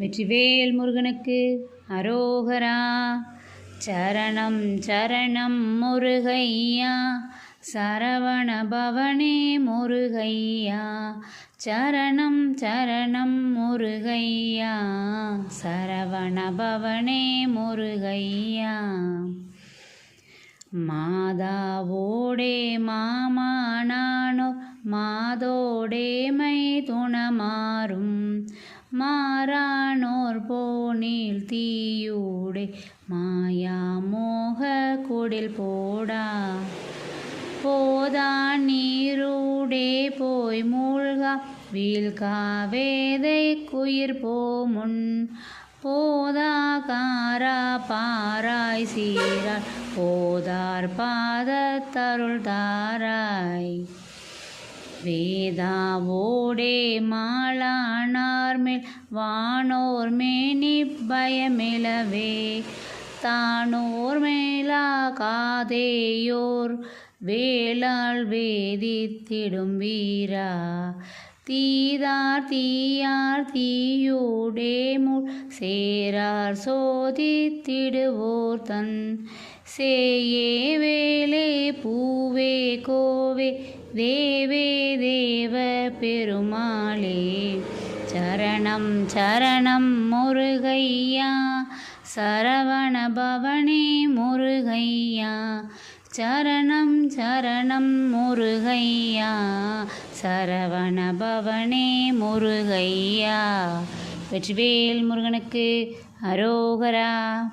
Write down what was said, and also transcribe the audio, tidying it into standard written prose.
வெற்றிவேல் முருகனுக்கு அரோகரா. சரணம் சரணம் முருகையா, சரவண பவனே முருகையா. சரணம் சரணம் முருகையா, சரவண பவனே முருகையா. மாதாவோடே மாமானானோ மாதோடே மை துணமாறும். மாறானோர் போனில் தீயூடே மாயா மோக குடில் போடா. போதா நீரூடே போய் மூழ்கா வீழ்கா வேதை குயிர் போமுன். போதா காரா பாராய் சீரார் போதார் பாதத்தருள் தாராய். வேதாவோடே மாளானார் மேல் வானோர் மேனி பயமிலவே. தானோர் மேலா காதேயோர் வேளால் வேதித்திடும் வீரா. தீதார் தீயார் தீயூடே முள் சேரார் சோதித்திடுவோர் தன். சேயே வேலே பூவே கோவே தேவே தேவ பெருமாளே. சரணம் சரணம் முருகையா, சரவண பவனே முருகையா. சரணம் சரணம் முருகையா, சரவண பவனே முருகையா. வெற்றிவேல் முருகனுக்கு அரோகரா.